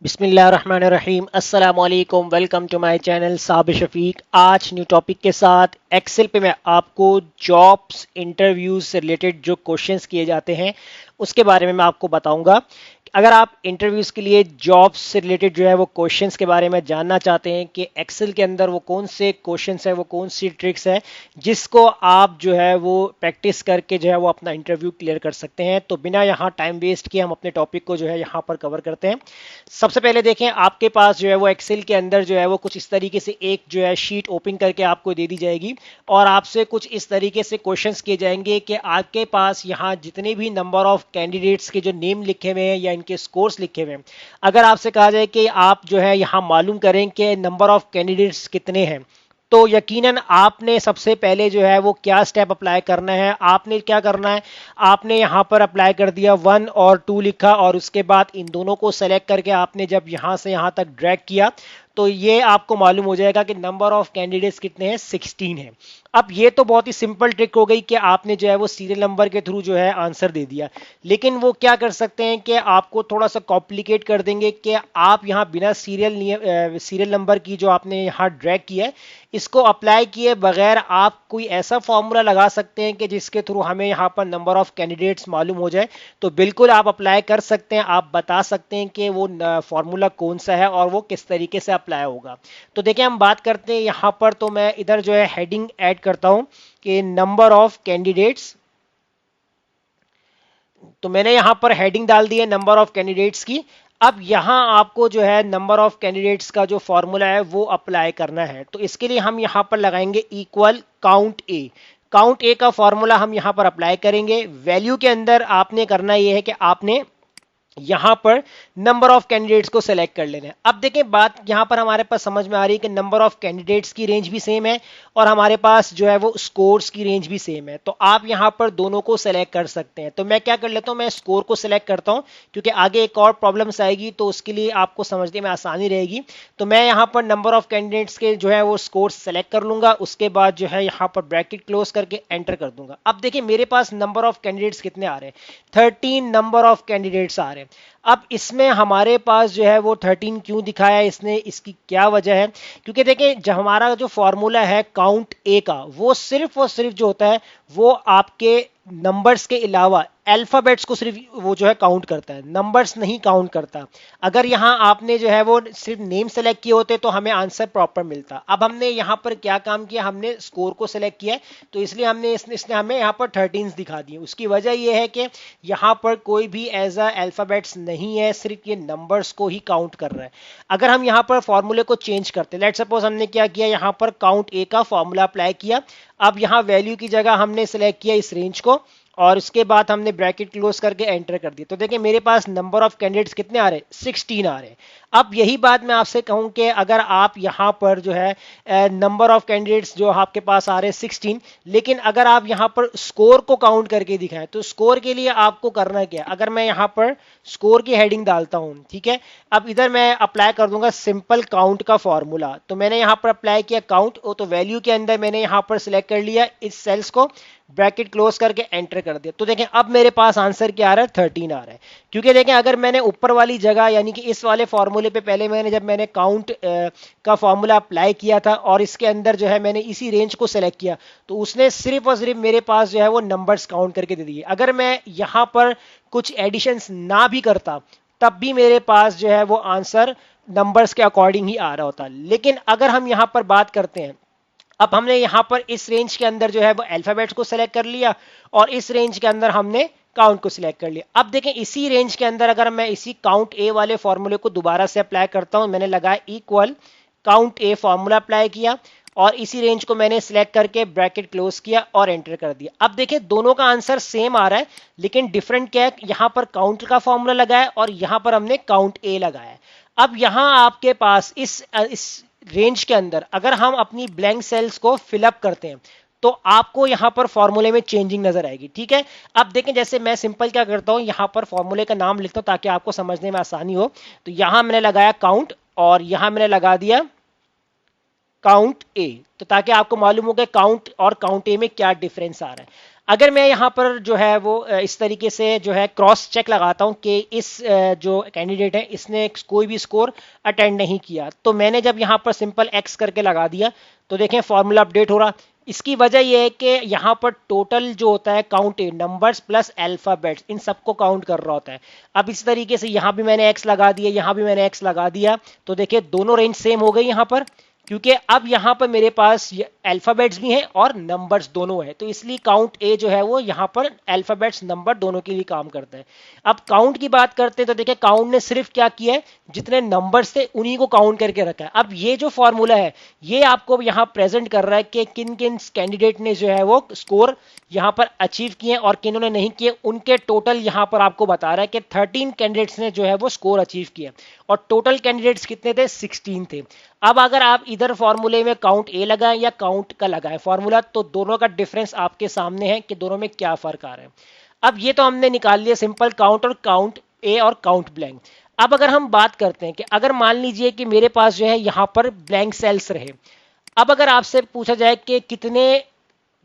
बिस्मिल्लाहिर्रहमानिर्रहीम अस्सलाम वालेकुम। Welcome to my channel Sabir Shafiq. आज न्यू टॉपिक के साथ एक्सेल पे मैं आपको जॉब्स इंटरव्यूज से रिलेटेड जो क्वेश्चंस किए जाते हैं उसके बारे में मैं आपको बताऊंगा। अगर आप इंटरव्यूज के लिए जॉब्स से रिलेटेड जो है वो क्वेश्चंस के बारे में जानना चाहते हैं कि एक्सेल के अंदर वो कौन से क्वेश्चंस है, वो कौन सी ट्रिक्स है जिसको आप जो है वो प्रैक्टिस करके जो है वो अपना इंटरव्यू क्लियर कर सकते हैं, तो बिना यहाँ टाइम वेस्ट किए हम अपने टॉपिक को जो है यहाँ पर कवर करते हैं। सबसे पहले देखें, आपके पास जो है वो एक्सेल के अंदर जो है वो कुछ इस तरीके से एक जो है शीट ओपन करके आपको दे दी जाएगी और आपसे कुछ इस तरीके से क्वेश्चंस किए जाएंगे कि आपके पास यहाँ जितने भी नंबर ऑफ कैंडिडेट्स के जो नेम लिखे हुए हैं या इनके स्कोर्स लिखे हुए हैं, अगर आपसे कहा जाए कि आप जो है यहाँ मालूम करें कि नंबर ऑफ कैंडिडेट्स कितने हैं, तो यकीनन आपने सबसे पहले जो है वो क्या स्टेप अप्लाई करना है। आपने क्या करना है, आपने यहाँ पर अप्लाई कर दिया 1 और 2 लिखा और उसके बाद इन दोनों को सेलेक्ट करके आपने जब यहाँ से यहाँ तक ड्रैग किया तो ये आपको मालूम हो जाएगा कि नंबर ऑफ कैंडिडेट्स कितने हैं, 16 है। अब ये तो बहुत ही सिंपल ट्रिक हो गई कि आपने जो है वो सीरियल नंबर के थ्रू जो है आंसर दे दिया, लेकिन वो क्या कर सकते हैं कि आपको थोड़ा सा कॉम्प्लिकेट कर देंगे कि आप यहाँ बिना सीरियल नंबर की जो आपने यहाँ ड्रैग किया है इसको अप्लाई किए बगैर आप कोई ऐसा फॉर्मूला लगा सकते हैं कि जिसके थ्रू हमें यहाँ पर नंबर ऑफ कैंडिडेट्स मालूम हो जाए। तो बिल्कुल आप अप्लाई कर सकते हैं, आप बता सकते हैं कि वो फॉर्मूला कौन सा है और वो किस तरीके से अप्लाई होगा। तो देखिए हम बात करते हैं यहाँ पर, तो मैं इधर जो है हेडिंग ऐड करता हूं कि नंबर ऑफ कैंडिडेट्स। तो मैंने यहां पर हेडिंग डाल दी है नंबर ऑफ कैंडिडेट्स की। अब यहां आपको जो है नंबर ऑफ कैंडिडेट्स का जो फॉर्मूला है वो अप्लाई करना है, तो इसके लिए हम यहां पर लगाएंगे इक्वल काउंट ए। काउंट ए का फॉर्मूला हम यहां पर अप्लाई करेंगे। वैल्यू के अंदर आपने करना यह है कि आपने यहां पर नंबर ऑफ कैंडिडेट्स को सिलेक्ट कर लेना है। अब देखें, बात यहां पर हमारे पास समझ में आ रही है कि नंबर ऑफ कैंडिडेट्स की रेंज भी सेम है और हमारे पास जो है वो स्कोर्स की रेंज भी सेम है, तो आप यहां पर दोनों को सिलेक्ट कर सकते हैं। तो मैं क्या कर लेता हूं, मैं स्कोर को सिलेक्ट करता हूं क्योंकि आगे एक और प्रॉब्लम्स आएगी तो उसके लिए आपको समझने में आसानी रहेगी। तो मैं यहां पर नंबर ऑफ कैंडिडेट्स के जो है वो स्कोर सेलेक्ट कर लूंगा, उसके बाद जो है यहां पर ब्रैकेट क्लोज करके एंटर कर दूंगा। अब देखिए मेरे पास नंबर ऑफ कैंडिडेट्स कितने आ रहे हैं, 13 नंबर ऑफ कैंडिडेट्स आ रहे हैं। अब इसमें हमारे पास जो है वो 13 क्यों दिखाया है इसने, इसकी क्या वजह है, क्योंकि देखें जो हमारा जो फॉर्मूला है काउंट ए का वो सिर्फ और सिर्फ जो होता है वो आपके नंबर्स के अलावा अल्फाबेट्स को सिर्फ वो जो है काउंट करता है, नंबर्स नहीं काउंट करता। अगर यहाँ आपने जो है वो सिर्फ नेम सेलेक्ट किए होते तो हमें आंसर प्रॉपर मिलता। अब हमने यहाँ पर क्या काम किया, हमने स्कोर को सिलेक्ट किया है तो इसलिए हमने इसने हमें यहाँ पर 13 दिखा दिए। उसकी वजह यह है कि यहाँ पर कोई भी एज अ अल्फाबेट्स नहीं है, सिर्फ ये नंबर्स को ही काउंट कर रहा है। अगर हम यहाँ पर फॉर्मूले को चेंज करते, लेट सपोज हमने क्या किया, यहाँ पर काउंट ए का फॉर्मूला अप्लाई किया। अब यहाँ वैल्यू की जगह हमने सेलेक्ट किया इस रेंज को और उसके बाद हमने ब्रैकेट क्लोज करके एंटर कर दिया। तो देखिए मेरे पास नंबर ऑफ कैंडिडेट्स कितने आ रहे हैं, 16 आ रहे हैं। अब यही बात मैं आपसे कहूं कि अगर आप यहां पर जो है नंबर ऑफ कैंडिडेट्स जो आपके पास आ रहे हैं 16, लेकिन अगर आप यहां पर स्कोर को काउंट करके दिखाएं तो स्कोर के लिए आपको करना क्या, अगर मैं यहां पर स्कोर की हेडिंग डालता हूं, ठीक है। अब इधर मैं अप्लाई कर दूंगा सिंपल काउंट का फॉर्मूला। तो मैंने यहां पर अप्लाई किया काउंट, तो वैल्यू के अंदर मैंने यहां पर सिलेक्ट कर लिया इस सेल्स को, ब्रैकेट क्लोज करके एंटर कर दिया। तो देखें अब मेरे पास आंसर क्या आ रहा है, 13 आ रहा है। क्योंकि देखें अगर मैंने ऊपर वाली जगह यानी कि इस वाले फॉर्मूले पे पहले जब मैंने काउंट का फॉर्मूला अप्लाई किया था और इसके अंदर जो है मैंने इसी रेंज को सेलेक्ट किया तो उसने सिर्फ और सिर्फ मेरे पास जो है वो नंबर्स काउंट करके दे दिए। अगर मैं यहां पर कुछ एडिशंस ना भी करता तब भी मेरे पास जो है वो आंसर नंबर्स के अकॉर्डिंग ही आ रहा होता। लेकिन अगर हम यहां पर बात करते हैं, अब हमने यहां पर इस रेंज के अंदर जो है वो अल्फाबेट्स को सिलेक्ट कर लिया और इस रेंज के अंदर हमने काउंट को सिलेक्ट कर लिया। अब देखें इसी रेंज के अंदर अगर मैं इसी काउंट ए वाले फॉर्मूले को दोबारा से अप्लाई करता हूं, मैंने लगाया equal count a formula apply किया और इसी रेंज को मैंने सिलेक्ट करके ब्रैकेट क्लोज किया और एंटर कर दिया। अब देखिए दोनों का आंसर सेम आ रहा है लेकिन डिफरेंट क्या है, यहां पर काउंट का फॉर्मूला लगाया और यहां पर हमने काउंट ए लगाया। अब यहां आपके पास इस रेंज के अंदर अगर हम अपनी ब्लैंक सेल्स को फिलअप करते हैं तो आपको यहां पर फॉर्मूले में चेंजिंग नजर आएगी, ठीक है। अब देखें जैसे मैं सिंपल क्या करता हूं, यहां पर फॉर्मूले का नाम लिखता हूं ताकि आपको समझने में आसानी हो। तो यहां मैंने लगाया काउंट और यहां मैंने लगा दिया काउंट ए, तो ताकि आपको मालूम हो कि काउंट और काउंट ए में क्या डिफरेंस आ रहा है। अगर मैं यहाँ पर जो है वो इस तरीके से जो है क्रॉस चेक लगाता हूँ कि इस जो कैंडिडेट है इसने कोई भी स्कोर अटेंड नहीं किया, तो मैंने जब यहाँ पर सिंपल एक्स करके लगा दिया तो देखें फॉर्मूला अपडेट हो रहा। इसकी वजह यह है कि यहाँ पर टोटल जो होता है काउंट नंबर्स प्लस अल्फाबेट्स इन सबको काउंट कर रहा होता है। अब इस तरीके से यहाँ भी मैंने एक्स लगा दिया, यहाँ भी मैंने एक्स लगा दिया, तो देखिए दोनों रेंज सेम हो गई यहाँ पर, क्योंकि अब यहाँ पर मेरे पास अल्फाबेट्स भी हैं और नंबर्स दोनों है, तो इसलिए काउंट ए जो है वो यहाँ पर अल्फाबेट्स नंबर दोनों के लिए काम करता है। अब काउंट की बात करते हैं तो देखिए काउंट ने सिर्फ क्या किया है, जितने नंबर्स थे उन्हीं को काउंट करके रखा है। अब ये जो फॉर्मूला है ये आपको यहाँ प्रेजेंट कर रहा है कि किन किन कैंडिडेट ने जो है वो स्कोर यहाँ पर अचीव किए और किन्होंने नहीं किए, उनके टोटल यहाँ पर आपको बता रहा है कि 13 कैंडिडेट्स ने जो है वो स्कोर अचीव किया और टोटल कैंडिडेट्स कितने थे, 16 थे। अब अगर आप इधर फॉर्मूले में काउंट ए लगाएं या काउंट का लगाएं फॉर्मूला, तो दोनों का डिफरेंस आपके सामने है कि दोनों में क्या फर्क आ रहा है। अब ये तो हमने निकाल लिया सिंपल काउंट और काउंट ए और काउंट ब्लैंक। अब अगर हम बात करते हैं कि अगर मान लीजिए कि मेरे पास जो है यहां पर ब्लैंक सेल्स रहे, अब अगर आपसे पूछा जाए कि कितने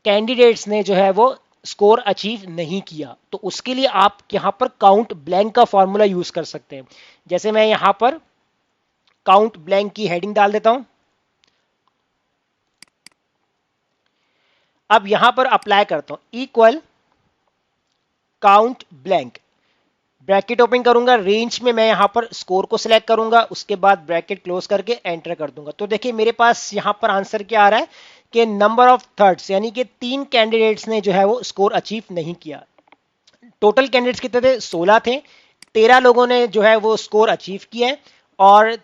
कैंडिडेट्स ने जो है वो स्कोर अचीव नहीं किया, तो उसके लिए आप यहां पर काउंट ब्लैंक का फॉर्मूला यूज कर सकते हैं। जैसे मैं यहां पर काउंट ब्लैंक की हेडिंग डाल देता हूं, अब यहां पर अप्लाई करता हूं equal count blank, bracket open करूंगा, रेंज में मैं यहां पर स्कोर को सिलेक्ट करूंगा, उसके बाद ब्रैकेट क्लोज करके एंटर कर दूंगा। तो देखिए मेरे पास यहां पर आंसर क्या आ रहा है कि नंबर ऑफ थर्ड्स, यानी कि 3 कैंडिडेट्स ने जो है वो स्कोर अचीव नहीं किया। टोटल कैंडिडेट्स कितने थे, 16 थे, 13 लोगों ने जो है वो स्कोर अचीव किया है और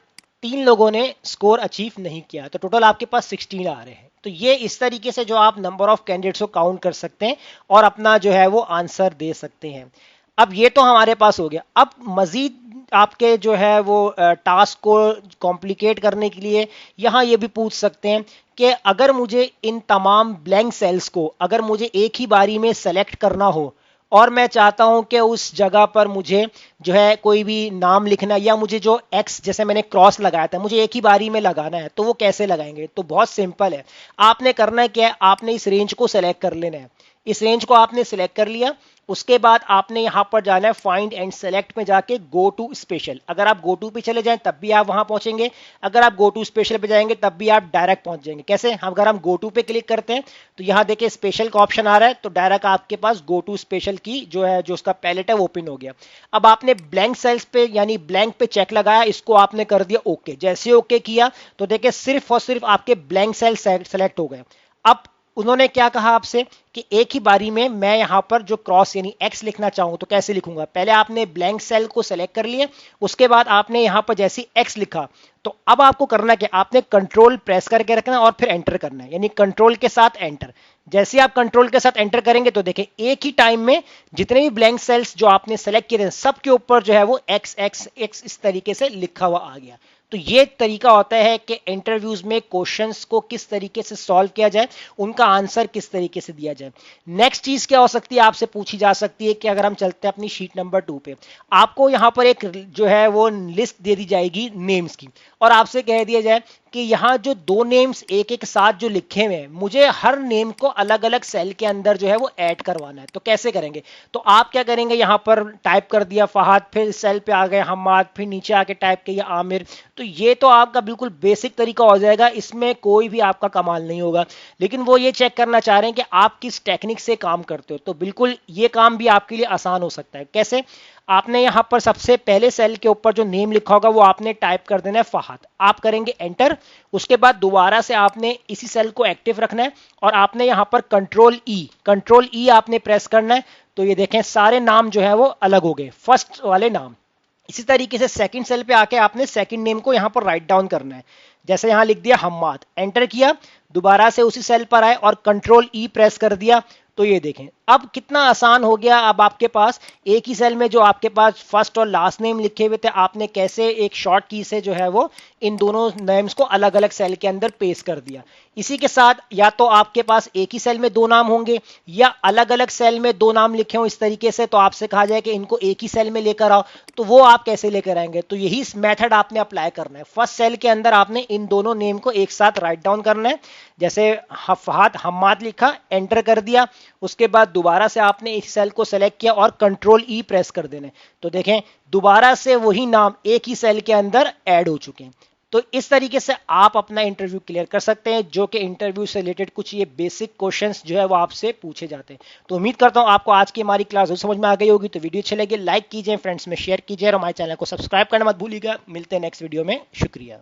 3 लोगों ने स्कोर अचीव नहीं किया, तो टोटल आपके पास 16 आ रहे हैं। तो ये इस तरीके से जो आप नंबर ऑफ कैंडिडेट्स को काउंट कर सकते हैं और अपना जो है वो आंसर दे सकते हैं। अब ये तो हमारे पास हो गया। अब मजीद आपके जो है वो टास्क को कॉम्प्लिकेट करने के लिए यहाँ ये भी पूछ सकते हैं कि अगर मुझे इन तमाम ब्लैंक सेल्स को अगर मुझे एक ही बारी में सेलेक्ट करना हो और मैं चाहता हूं कि उस जगह पर मुझे जो है कोई भी नाम लिखना, या मुझे जो एक्स जैसे मैंने क्रॉस लगाया था मुझे एक ही बारी में लगाना है, तो वो कैसे लगाएंगे। तो बहुत सिंपल है, आपने करना है क्या है, आपने इस रेंज को सेलेक्ट कर लेना है। इस रेंज को आपने सिलेक्ट कर लिया, उसके बाद आपने यहां पर जाना है फाइंड एंड सेलेक्ट में जाके गो टू स्पेशल। अगर आप गो टू पे चले जाएं तब भी आप वहां पहुंचेंगे, अगर आप गो टू स्पेशल पे जाएंगे तब भी आप डायरेक्ट पहुंच जाएंगे। कैसे, अगर हम गो टू पे क्लिक करते हैं तो यहां देखिए स्पेशल का ऑप्शन आ रहा है, तो डायरेक्ट आपके पास गो टू स्पेशल की जो है जो उसका पैलेट है वो ओपन हो गया। अब आपने ब्लैंक सेल्स पे यानी ब्लैंक पे चेक लगाया, इसको आपने कर दिया ओके। जैसे ओके किया तो देखिए सिर्फ और सिर्फ आपके ब्लैंक सेल सेलेक्ट हो गए। अब उन्होंने क्या कहा आपसे कि एक ही बारी में मैं यहां पर जो क्रॉस यानी एक्स लिखना चाहूं तो कैसे लिखूंगा। पहले आपने ब्लैंक सेल को सेलेक्ट कर लिया, उसके बाद आपने यहां पर जैसे एक्स लिखा, तो अब आपको करना क्या, आपने कंट्रोल प्रेस करके रखना और फिर एंटर करना है, यानी कंट्रोल के साथ एंटर। जैसे आप कंट्रोल के साथ एंटर करेंगे तो देखें एक ही टाइम में जितने भी ब्लैंक सेल्स जो आपने सेलेक्ट किए थे सबके ऊपर जो है वो एक्स एक्स एक्स इस तरीके से लिखा हुआ आ गया। तो ये तरीका होता है कि इंटरव्यूज में क्वेश्चंस को किस तरीके से सॉल्व किया जाए, उनका आंसर किस तरीके से दिया जाए। नेक्स्ट चीज क्या हो सकती है, आपसे पूछी जा सकती है कि अगर हम चलते हैं अपनी शीट नंबर 2 पे, आपको यहां पर एक जो है वो लिस्ट दे दी जाएगी नेम्स की, और आपसे कह दिया जाए कि यहाँ जो 2 नेम्स एक एक साथ जो लिखे हुए हैं, मुझे हर नेम को अलग अलग सेल के अंदर जो है वो ऐड करवाना है। तो कैसे करेंगे, तो आप क्या करेंगे, यहाँ पर टाइप कर दिया फहद, फिर सेल पे आ गए हम्माद, फिर नीचे आके टाइप किया आमिर। तो ये तो आपका बिल्कुल बेसिक तरीका हो जाएगा, इसमें कोई भी आपका कमाल नहीं होगा। लेकिन वो ये चेक करना चाह रहे हैं कि आप किस टेक्निक से काम करते हो, तो बिल्कुल ये काम भी आपके लिए आसान हो सकता है। कैसे, आपने यहां पर सबसे पहले सेल के ऊपर जो नेम लिखा होगा वो आपने टाइप कर देना है फहद, आप करेंगे एंटर। उसके बाद दोबारा से आपने इसी सेल को एक्टिव रखना है और आपने यहां पर कंट्रोल ई आपने प्रेस करना है। तो ये देखें सारे नाम जो है वो अलग हो गए, फर्स्ट वाले नाम। इसी तरीके से सेकंड सेल पे आके आपने सेकंड नेम को यहां पर राइट डाउन करना है। जैसे यहां लिख दिया हम्माद, एंटर किया, दोबारा से उसी सेल पर आए और कंट्रोल ई प्रेस कर दिया। तो ये देखें अब कितना आसान हो गया। अब आपके पास एक ही सेल में जो आपके पास फर्स्ट और लास्ट नेम लिखे हुए थे, आपने कैसे एक शॉर्ट की से जो है वो इन दोनों नेम्स को अलग अलग सेल के अंदर पेस्ट कर दिया। इसी के साथ या तो आपके पास एक ही सेल में 2 नाम होंगे या अलग अलग सेल में 2 नाम लिखे हों इस तरीके से, तो आपसे कहा जाए कि इनको एक ही सेल में लेकर आओ, तो वो आप कैसे लेकर आएंगे। तो यही मेथड आपने अप्लाई करना है। फर्स्ट सेल के अंदर आपने इन दोनों नेम को एक साथ राइट डाउन करना है। जैसे फहद हम्माद लिखा, एंटर कर दिया, उसके बाद दोबारा से आपने इस सेल को सेलेक्ट किया और कंट्रोल ई प्रेस कर देना है, तो देखें दोबारा से वही नाम एक ही सेल के अंदर ऐड हो चुके हैं। तो इस तरीके से आप अपना इंटरव्यू क्लियर कर सकते हैं, जो कि इंटरव्यू से रिलेटेड कुछ ये बेसिक क्वेश्चंस जो है वो आपसे पूछे जाते हैं। तो उम्मीद करता हूं आपको आज की हमारी क्लास समझ में आ गई होगी। तो वीडियो अच्छी लगी लाइक कीजिए, फ्रेंड्स में शेयर कीजिए और हमारे चैनल को सब्सक्राइब करना मत भूलिएगा। मिलते हैं नेक्स्ट वीडियो में, शुक्रिया।